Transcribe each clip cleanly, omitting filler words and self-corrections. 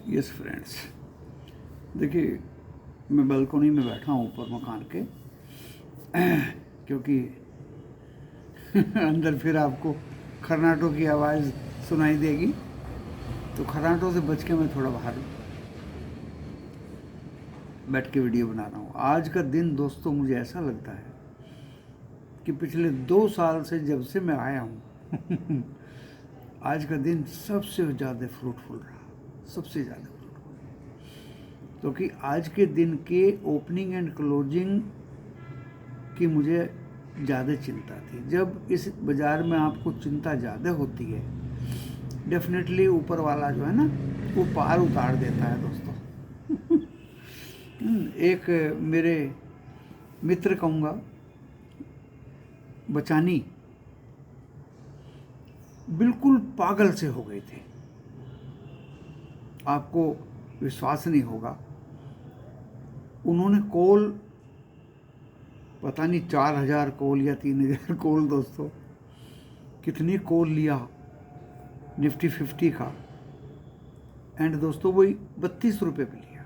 Yes friends, देखिए मैं balcony में बैठा हूँ ऊपर मकान के क्योंकि अंदर फिर आपको खर्राटों की आवाज़ सुनाई देगी, तो खर्राटों से बच के मैं थोड़ा बाहर बैठ के वीडियो बना रहा हूँ। आज का दिन दोस्तों मुझे ऐसा लगता है कि पिछले 2 साल से जब से मैं आया हूँ आज का दिन सबसे ज़्यादा फ्रूटफुल रहा, सबसे ज़्यादा फ्रूटफुल, क्योंकि आज के दिन के ओपनिंग एंड क्लोजिंग की मुझे ज़्यादा चिंता थी। जब इस बाज़ार में आपको चिंता ज़्यादा होती है, डेफिनेटली ऊपर वाला जो है ना वो पार उतार देता है दोस्तों। एक मेरे मित्र कहूँगा, बचानी, बिल्कुल पागल से हो गए थे, आपको विश्वास नहीं होगा। उन्होंने कॉल, पता नहीं 4000 कॉल या 3000 कॉल, दोस्तों कितनी कॉल लिया निफ्टी 50 का, एंड दोस्तों वही 32 रुपये पे लिया,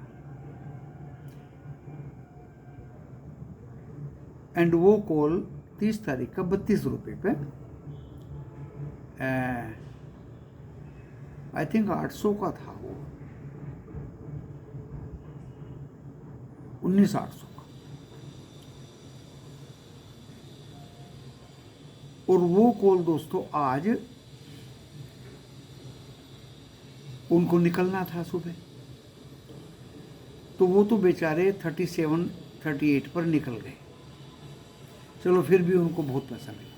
एंड वो कॉल 30 तारीख का 32 रुपये पे, आई थिंक 800 का था वो, 19,800 का, और वो कॉल दोस्तों आज उनको निकलना था सुबह, तो वो तो बेचारे 37, 38 पर निकल गए। चलो फिर भी उनको बहुत पैसा मिला।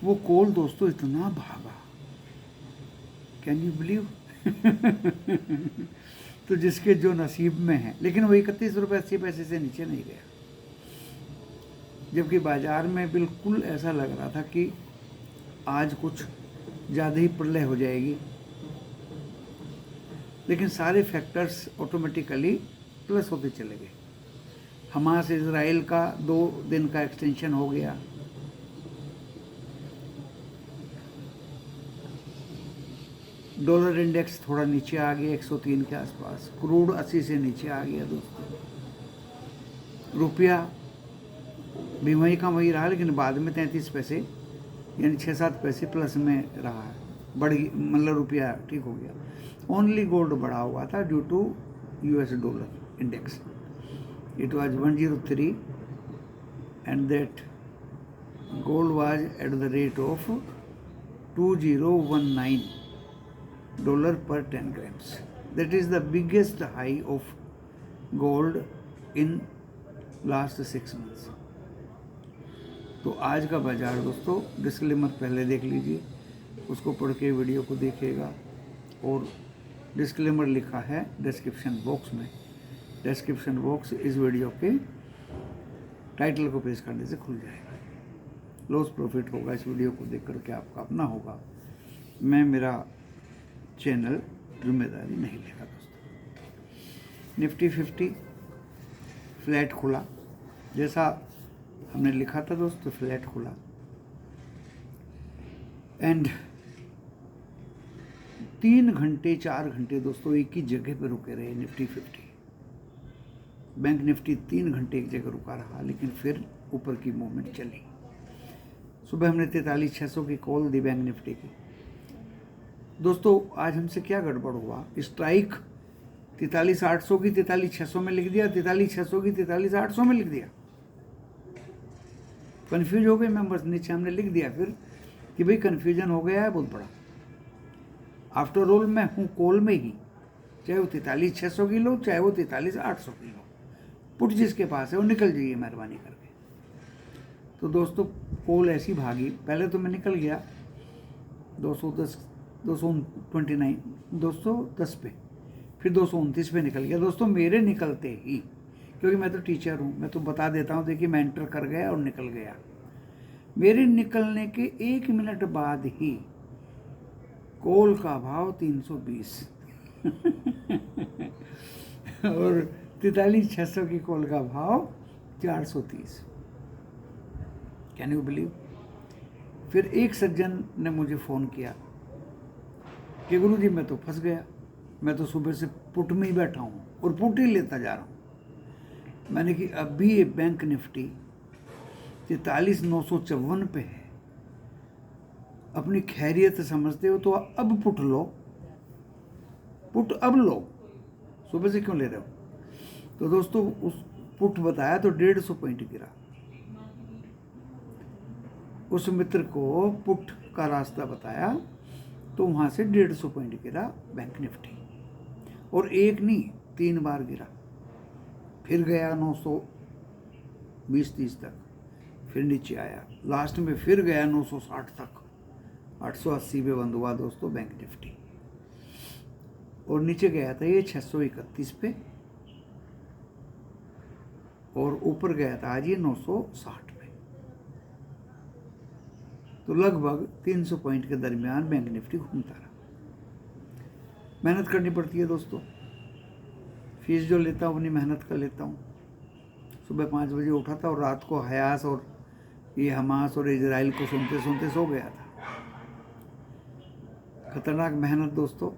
वो कॉल दोस्तों इतना भागा, कैन यू बिलीव? तो जिसके जो नसीब में है, लेकिन वो 31 रुपये 80 पैसे से नीचे नहीं गया, जबकि बाजार में बिल्कुल ऐसा लग रहा था कि आज कुछ ज़्यादा ही प्रलय हो जाएगी, लेकिन सारे फैक्टर्स ऑटोमेटिकली प्लस होते चले गए। हमास इजराइल का 2 दिन का एक्सटेंशन हो गया, डॉलर इंडेक्स थोड़ा नीचे आ गया 103 के आसपास, क्रूड 80 से नीचे आ गया दोस्तों, रुपया भी वही का वही रहा, लेकिन बाद में 33 पैसे यानी 6-7 पैसे प्लस में रहा है, बढ़ मतलब रुपया ठीक हो गया। ओनली गोल्ड बढ़ा हुआ था due to US dollar index, it was 103 and that gold was at the rate of $2019 per 10 grams. That is the biggest high of gold in last 6 months. तो आज का बाजार दोस्तों, डिस्क्लेमर पहले देख लीजिए, उसको पढ़ के वीडियो को देखिएगा, और डिस्क्लेमर लिखा है डिस्क्रिप्शन बॉक्स में। डिस्क्रिप्शन बॉक्स इस वीडियो के टाइटल को प्रेस करने से खुल जाएगा। लॉस प्रॉफिट होगा इस वीडियो को देख करके आपका अपना होगा, मैं मेरा चैनल जिम्मेदारी नहीं लेगा दोस्तों। निफ्टी 50 फ्लैट खुला, जैसा हमने लिखा था दोस्तों, फ्लैट खुला, एंड 3 घंटे 4 घंटे दोस्तों एक ही जगह पर रुके रहे निफ्टी 50। बैंक निफ्टी 3 घंटे एक जगह रुका रहा, लेकिन फिर ऊपर की मूवमेंट चली। सुबह हमने 43,600 की कॉल दी बैंक निफ्टी की। दोस्तों आज हमसे क्या गड़बड़ हुआ, स्ट्राइक 43,800 की 43,600 में लिख दिया, 43,600 की 43,800 में लिख दिया, कन्फ्यूज हो गए मेंबर्स। नीचे हमने लिख दिया फिर कि भाई कन्फ्यूजन हो गया है बहुत बड़ा, आफ्टर ऑल मैं हूँ कॉल में ही, चाहे वो 43,600 की लो, चाहे वो 43,800 की लो, पुट जिसके पास है वो निकल जाइए मेहरबानी करके। तो दोस्तों कॉल ऐसी भागी, पहले तो मैं निकल गया 210 पे, फिर 229 पे निकल गया दोस्तों। मेरे निकलते ही, क्योंकि मैं तो टीचर हूँ, मैं तो बता देता हूँ, देखिए मैं एंटर कर गया और निकल गया। मेरे निकलने के 1 मिनट बाद ही कॉल का भाव 320 और 43,600 की कॉल का भाव 430। Can you believe? फिर एक सज्जन ने मुझे फ़ोन किया कि गुरुजी मैं तो फंस गया, मैं तो सुबह से पुट में ही बैठा हूँ और पुट ही लेता जा रहा हूँ। मैंने कि अभी ये बैंक निफ्टी 43,954 पे है, अपनी खैरियत समझते हो तो अब पुट लो, पुट अब लो, सुबह से क्यों ले रहे हो? तो दोस्तों उस पुट बताया तो 150 पॉइंट गिरा। उस मित्र को पुट का रास्ता बताया तो वहाँ से 150 पॉइंट गिरा बैंक निफ्टी, और एक नहीं 3 बार गिरा, फिर गया 920-30 तक, फिर नीचे आया, लास्ट में फिर गया 960 तक, 880 पे बंद हुआ दोस्तों बैंक निफ्टी, और नीचे गया था ये 631 पे, और ऊपर गया था आज ये 960 पे। तो लगभग 300 पॉइंट के दरमियान बैंक निफ्टी घूमता रहा। मेहनत करनी पड़ती है दोस्तों, फीस जो लेता हूँ अपनी मेहनत कर लेता हूँ। सुबह 5 बजे उठा था और रात को हयास और ये हमास और इजराइल को सुनते सुनते सो गया था। खतरनाक मेहनत दोस्तों।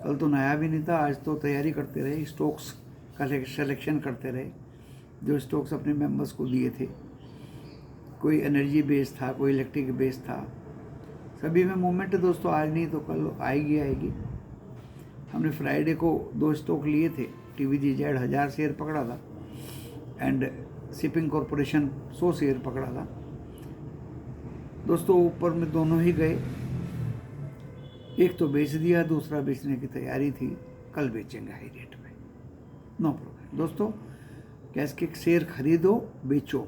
कल तो नया भी नहीं था, आज तो तैयारी करते रहे, स्टॉक्स का सिलेक्शन करते रहे, जो स्टॉक्स अपने मेंबर्स को दिए थे। कोई एनर्जी बेस्ड था, कोई इलेक्ट्रिक बेस्ड था, सभी में मूवमेंट है दोस्तों। आज नहीं तो कल आएगी। हमने फ्राइडे को 2 स्टॉक लिए थे, TVGZ 1000 शेयर पकड़ा था एंड शिपिंग कॉरपोरेशन 100 शेयर पकड़ा था दोस्तों। ऊपर में दोनों ही गए, एक तो बेच दिया, दूसरा बेचने की तैयारी थी, कल बेचेंगे हाई रेट में, नो प्रॉब्लम दोस्तों। कैश के शेयर खरीदो बेचो,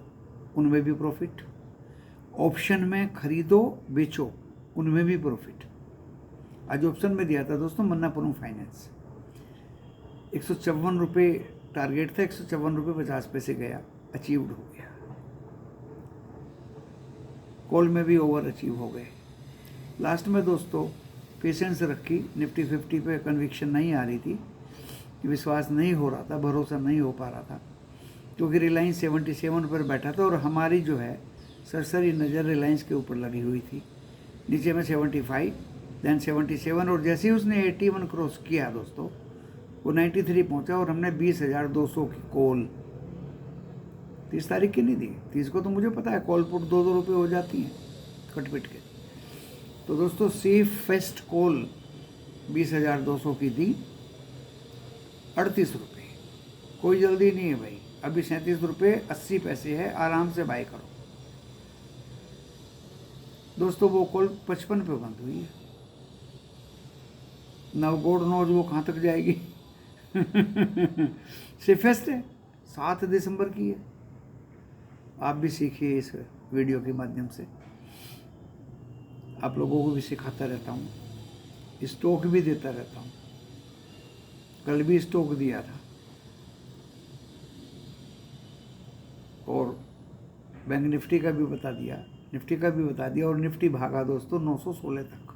उनमें भी प्रॉफिट। ऑप्शन में खरीदो बेचो, उनमें भी प्रॉफिट। आज ऑप्शन में दिया था दोस्तों मन्नापुरम फाइनेंस, 154 रुपये टारगेट था, 154 रुपये 50 पैसे गया, अचीव्ड हो गया। कॉल में भी ओवर अचीव हो गए। लास्ट में दोस्तों पेशेंस रखी, निफ्टी 50 पे कन्विक्शन नहीं आ रही थी, विश्वास नहीं हो रहा था, भरोसा नहीं हो पा रहा था, क्योंकि रिलायंस 77 पर बैठा था और हमारी जो है सरसरी नज़र रिलायंस के ऊपर लगी हुई थी। नीचे में 75, देन 77, और जैसे ही उसने 81 क्रॉस किया दोस्तों, वो 93 पहुंचा और हमने 20,200 की कॉल 30 तारीख की नहीं दी। 30 को तो मुझे पता है कॉल पुट 2-2 रुपये हो जाती हैं कटपिट के। तो दोस्तों सेफेस्ट कॉल 20,200 की दी, 38 रुपये। कोई जल्दी नहीं है भाई, अभी 37 रुपये 80 पैसे है, आराम से बाय करो दोस्तों। वो कॉल 55 पे बंद हुई है, नव गॉड नोज वो कहाँ तक जाएगी। सेफेस्ट है, 7 दिसंबर की है। आप भी सीखिए इस वीडियो के माध्यम से, आप लोगों को भी सिखाता रहता हूँ, स्टॉक भी देता रहता हूँ। कल भी स्टॉक दिया था और बैंक निफ्टी का भी बता दिया, निफ्टी का भी बता दिया, और निफ्टी भागा दोस्तों 916 तक।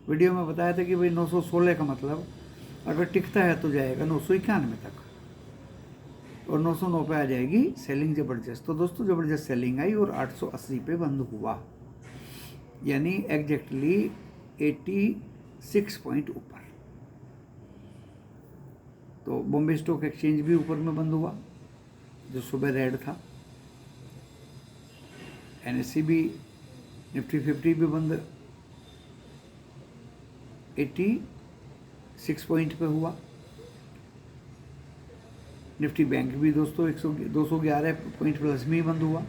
वीडियो में बताया था कि भाई 916 का मतलब अगर टिकता है तो जाएगा 991 तक, और 909 पे आ जाएगी सेलिंग ज़बरदस्त। तो दोस्तों ज़बरदस्त सेलिंग आई और 880 पे बंद हुआ, यानी एग्जैक्टली 86 पॉइंट ऊपर। तो बॉम्बे स्टॉक एक्सचेंज भी ऊपर में बंद हुआ, जो सुबह रेड था। NSE भी, निफ्टी 50 भी बंद 86 पॉइंट पे हुआ। निफ्टी बैंक भी दोस्तों 211 पॉइंट प्लस में ही बंद हुआ।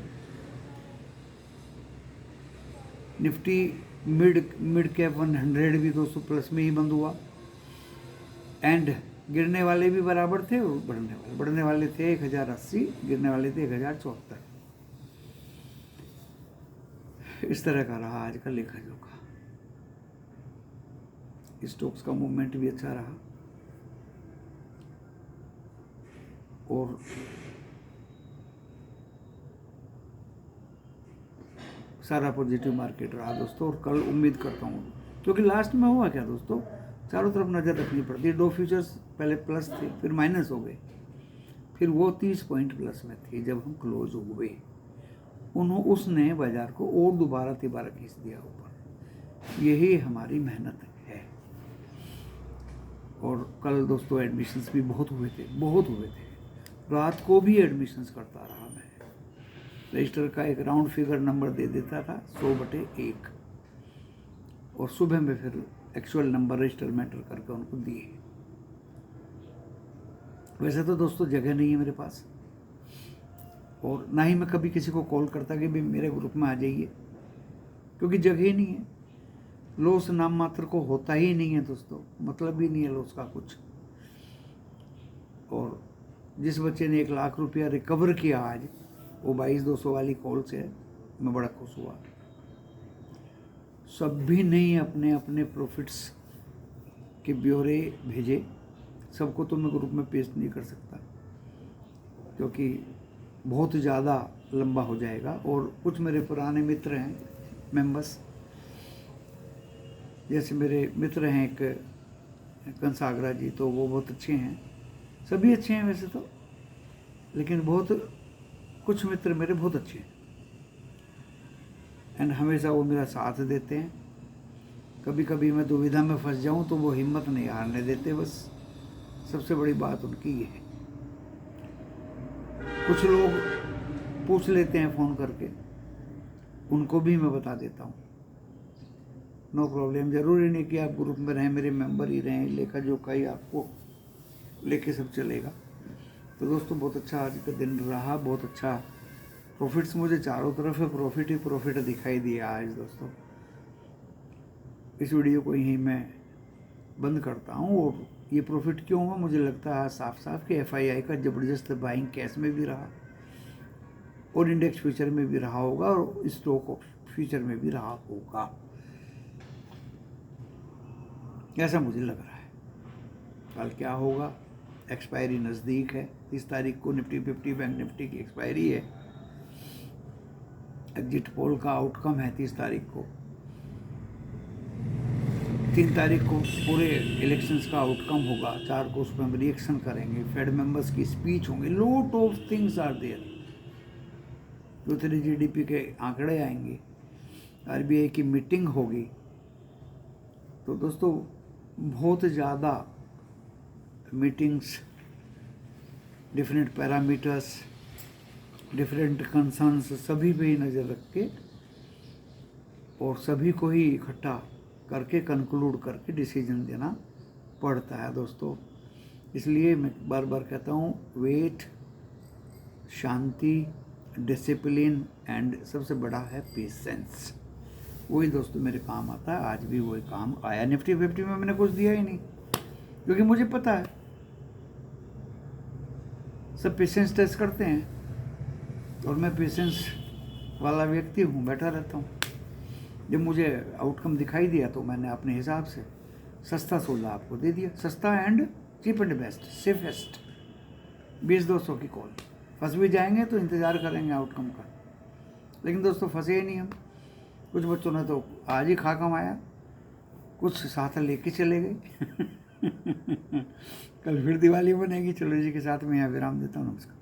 निफ्टी मिड कैप 100 भी 200 प्लस में ही बंद हुआ। एंड गिरने वाले भी बराबर थे और बढ़ने वाले थे 1080, गिरने वाले थे 1074। इस तरह का रहा आज का लेखा जोखा। स्टॉक्स का मूवमेंट भी अच्छा रहा और सारा पॉजिटिव मार्केट रहा दोस्तों। और कल उम्मीद करता हूँ, क्योंकि लास्ट में हुआ क्या दोस्तों, चारों तरफ नज़र रखनी पड़ती है। दो फ्यूचर्स पहले प्लस थे, फिर माइनस हो गए, फिर वो 30 पॉइंट प्लस में थे जब हम क्लोज हुए। उसने बाजार को और दोबारा तिबारा खींच दिया ऊपर। यही हमारी मेहनत है। और कल दोस्तों एडमिशन्स भी बहुत हुए थे। रात को भी एडमिशन्स करता रहा मैं। रजिस्टर का एक राउंड फिगर नंबर दे देता था 100/1, और सुबह में फिर एक्चुअल नंबर रजिस्टर में एंटर करके उनको दिए। वैसे तो दोस्तों जगह नहीं है मेरे पास, और ना ही मैं कभी किसी को कॉल करता कि भाई मेरे ग्रुप में आ जाइए, क्योंकि जगह ही नहीं है। लॉस नाम मात्र को होता ही नहीं है दोस्तों, मतलब ही नहीं है लॉस का कुछ। और जिस बच्चे ने 1 लाख रुपया रिकवर किया आज, वो 22,200 वाली कॉल से मैं बड़ा खुश हुआ। सभी ने अपने अपने प्रॉफिट्स के ब्यौरे भेजे। सबको तो मैं ग्रुप में पेस्ट नहीं कर सकता, क्योंकि बहुत ज़्यादा लंबा हो जाएगा। और कुछ मेरे पुराने मित्र हैं, मेंबर्स, जैसे मेरे मित्र हैं एक कंसागरा जी, तो वो बहुत अच्छे हैं, सभी अच्छे हैं वैसे तो, लेकिन बहुत कुछ मित्र मेरे बहुत अच्छे हैं, एंड हमेशा वो मेरा साथ देते हैं। कभी कभी मैं दुविधा में फंस जाऊं तो वो हिम्मत नहीं हारने देते, बस सबसे बड़ी बात उनकी ये है। कुछ लोग पूछ लेते हैं फ़ोन करके, उनको भी मैं बता देता हूँ, नो प्रॉब्लम। ज़रूरी नहीं कि आप ग्रुप में रहें, मेरे मेंबर ही रहें, लेखा जोखा ही आपको लेके सब चलेगा। तो दोस्तों बहुत अच्छा आज का दिन रहा, बहुत अच्छा। प्रॉफिट्स मुझे चारों तरफ है, प्रॉफिट ही प्रॉफिट दिखाई दिया आज दोस्तों। इस वीडियो को यहीं मैं बंद करता हूँ। और ये प्रॉफिट क्यों हुआ, मुझे लगता है साफ साफ कि FII का ज़बरदस्त बाइंग कैश में भी रहा, और इंडेक्स फ्यूचर में भी रहा होगा, और स्टॉक फ्यूचर में भी रहा होगा, ऐसा मुझे लग रहा है। कल क्या होगा, एक्सपायरी नज़दीक है। 30 तारीख को निफ्टी 50 बैंक निफ्टी की एक्सपायरी है। एग्जिट पोल का आउटकम है 30 तारीख को। 3 तारीख को पूरे इलेक्शंस का आउटकम होगा। 4 को उस पर हम रिएक्शन करेंगे, फेड मेंबर्स की स्पीच होंगी, lot of things are there. दूसरी GDP के आंकड़े आएंगे, RBI की मीटिंग होगी। तो दोस्तों बहुत ज़्यादा meetings, different parameters, different concerns, सभी पे ही नज़र रख के और सभी को ही इकट्ठा करके कंक्लूड करके डिसीजन देना पड़ता है दोस्तों। इसलिए मैं बार बार कहता हूँ, वेट, शांति, डिसिप्लिन एंड सबसे बड़ा है पेशेंस। वही दोस्तों मेरे काम आता है। आज भी वही काम आया। निफ्टी 50 में मैंने कुछ दिया ही नहीं, क्योंकि मुझे पता है सब पेशेंस टेस्ट करते हैं, और मैं पेशेंस वाला व्यक्ति हूँ, बैठा रहता हूँ। जब मुझे आउटकम दिखाई दिया तो मैंने अपने हिसाब से सस्ता सौदा आपको दे दिया। सस्ता and cheap and best, safest. 20-200 की कॉल। फंस भी जाएंगे तो इंतज़ार करेंगे आउटकम का, लेकिन दोस्तों फंसे ही नहीं हम। कुछ बच्चों ने तो आज ही खा कमाया, कुछ साथ लेके चले गए। कल फिर दिवाली बनेगी। चलो जी के साथ मैं यहाँ विराम देता हूँ। नमस्कार।